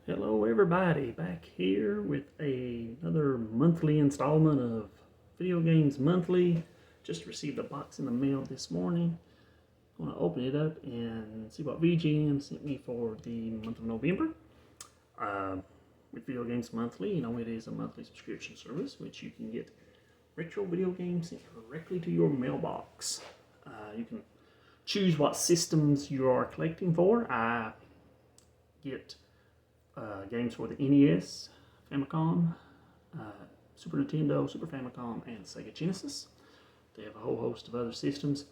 Hello everybody, back here with another monthly installment of Video Games Monthly. Just received a box in the mail this morning. I'm going to open it up and see what VGM sent me for the month of November. With Video Games Monthly, you know, it is a monthly subscription service which you can get retro video games sent directly to your mailbox. You can choose what systems you are collecting for. I get games for the NES, Famicom, Super Nintendo, Super Famicom, and Sega Genesis. They have a whole host of other systems,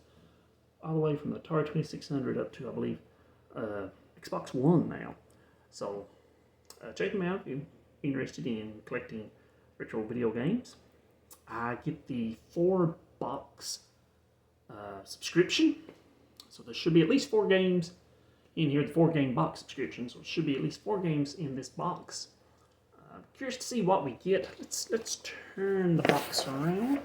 all the way from the Atari 2600 up to, I believe, Xbox One now. So check them out if you're interested in collecting retro video games. I get the 4-box subscription, so there should be at least 4 games in here, the 4-game box subscription, so it should be at least 4 games in this box. I'm curious to see what we get. Let's turn the box around.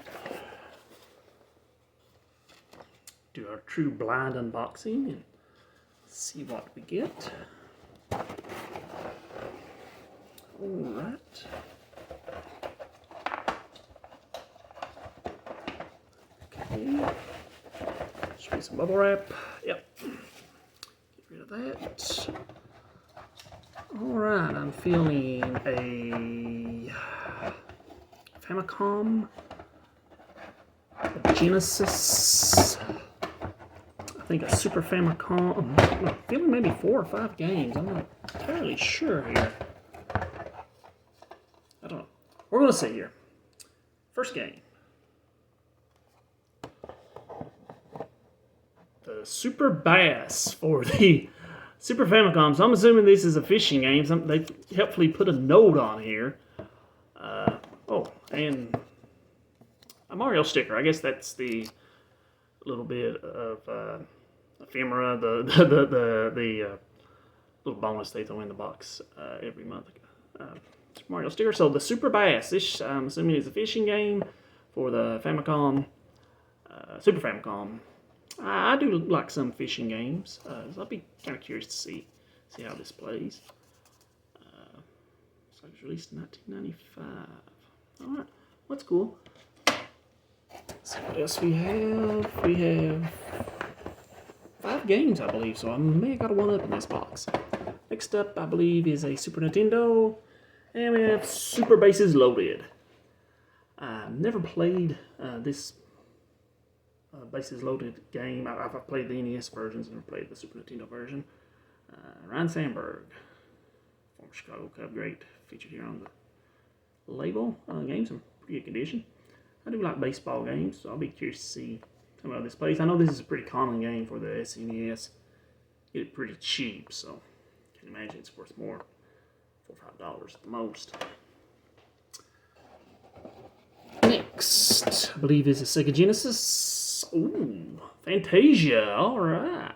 Do our true blind unboxing and see what we get. Alright. Okay. Should be some bubble wrap. Yep. That. Alright, I'm feeling a Famicom, a Genesis, I think a Super Famicom. I'm feeling maybe 4 or 5 games. I'm not entirely sure here. I don't know. We're going to see here. First game. The Super Bass for the Super Famicom. So I'm assuming this is a fishing game. They helpfully put a note on here. And a Mario sticker. I guess that's the little bit of ephemera, the little bonus they throw in the box every month. Mario sticker. So the Super Bass. This I'm assuming is a fishing game for the Famicom, Super Famicom. I do like some fishing games, so I'll be kind of curious to see how this plays. So it was released in 1995. All right, that's cool. So what else we have? We have 5 games, I believe, so I may have got a 1-up in this box. Next up, I believe, is a Super Nintendo, and we have Super Bases Loaded. I've never played this Bases Loaded game. I've played the NES versions and I've played the Super Nintendo version. Ryan Sandberg, former Chicago Cub great, featured here on the label. Game's in pretty good condition. I do like baseball games, so I'll be curious to see how this plays. I know this is a pretty common game for the SNES. Get it pretty cheap, so I can imagine it's worth more, $4 or $5 at the most. Next, I believe is a Sega Genesis. Ooh, Fantasia. All right.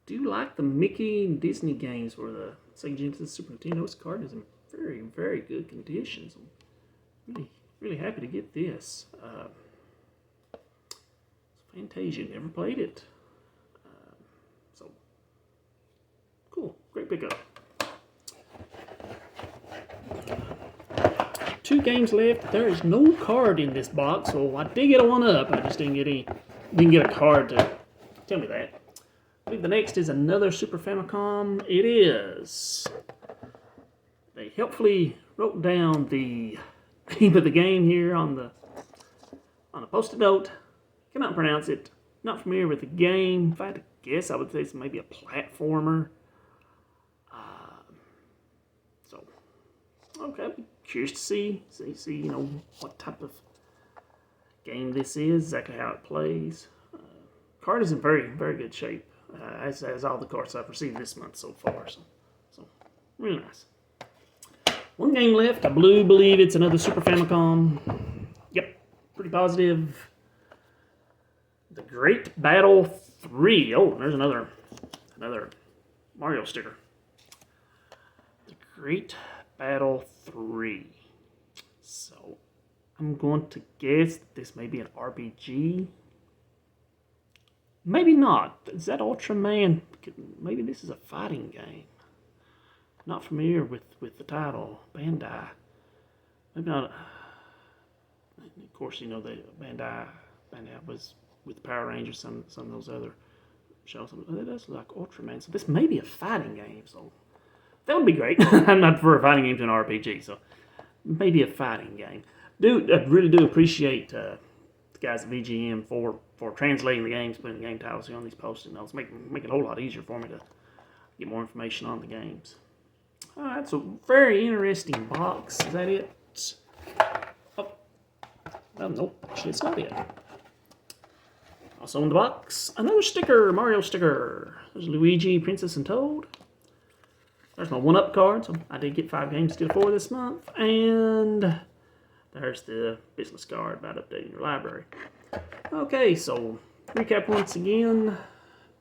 Do like the Mickey and Disney games for the Sega Genesis Super Nintendo. This card is in very, very good condition. So I'm really happy to get this. Fantasia. Never played it. So cool. Great pickup. 2 games left. There is no card in this box, so I did get a 1-up. I just didn't get a card to tell me that. I believe the next is another Super Famicom. It is. They helpfully wrote down the name of the game here on a post-it note. Cannot pronounce it. Not familiar with the game. If I had to guess, I would say it's maybe a platformer. Okay. Curious to see, you know, what type of game this is, exactly how it plays. Card is in very, very good shape, as all the cards I've received this month so far. So really nice. 1 game left. I believe it's another Super Famicom. Yep, pretty positive. The Great Battle 3. Oh, there's another Mario sticker. The Great Battle 3. So I'm going to guess that this may be an RPG. Maybe not. Is that Ultraman? Maybe this is a fighting game. not familiar with the title. Bandai. Maybe not. Of course, you know the Bandai was with Power Rangers. Some of those other shows. It does look like Ultraman. So this may be a fighting game. So that would be great. I'm not for a fighting game to an RPG. So maybe a fighting game. I really do appreciate the guys at VGM for translating the games, putting the game titles here on these post-it notes. Make it a whole lot easier for me to get more information on the games. All right, so very interesting box. Is that it? Oh, well, nope, actually it's not it. Also in the box, another sticker, Mario sticker. There's Luigi, Princess, and Toad. There's my 1-up card, so I did get 5 games instead of 4 this month. And there's the business card about updating your library. Okay, so recap once again.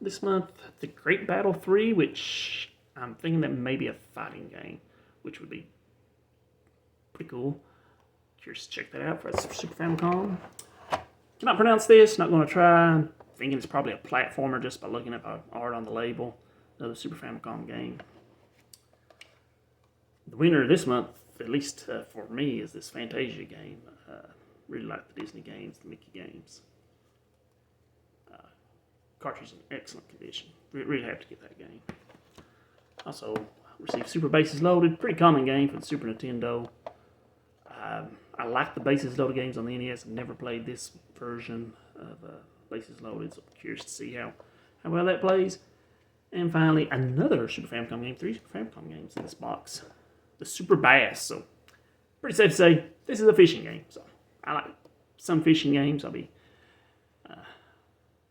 This month, The Great Battle 3, which I'm thinking that may be a fighting game, which would be pretty cool. Curious to check that out for Super Famicom. Cannot pronounce this, not going to try. I'm thinking it's probably a platformer just by looking at the art on the label. Another Super Famicom game. The winner this month, at least for me, is this Fantasia game. Really like the Disney games, the Mickey games. Cartridge in excellent condition. Really happy to get that game. Also received Super Bases Loaded. Pretty common game for the Super Nintendo. I like the Bases Loaded games on the NES. I've never played this version of Bases Loaded, so I'm curious to see how well that plays. And finally, another Super Famicom game. 3 Super Famicom games in this box. The Super Bass. So pretty safe to say this is a fishing game. So I like some fishing games. I'll be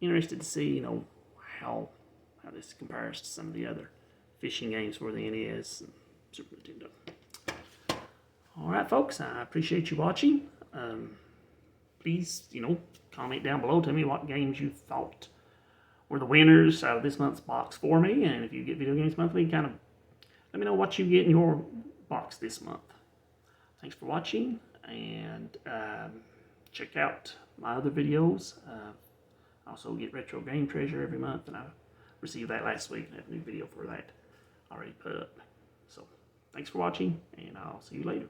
interested to see, you know, how this compares to some of the other fishing games for the NES and Super Nintendo. All right, folks, I appreciate you watching. Please, you know, comment down below. Tell me what games you thought were the winners out of this month's box for me. And if you get Video Games Monthly, kind of let me know what you get in your box this month. Thanks for watching, and check out my other videos. I also get Retro Game Treasure every month, and I received that last week, and I have a new video for that already put up. So, thanks for watching, and I'll see you later.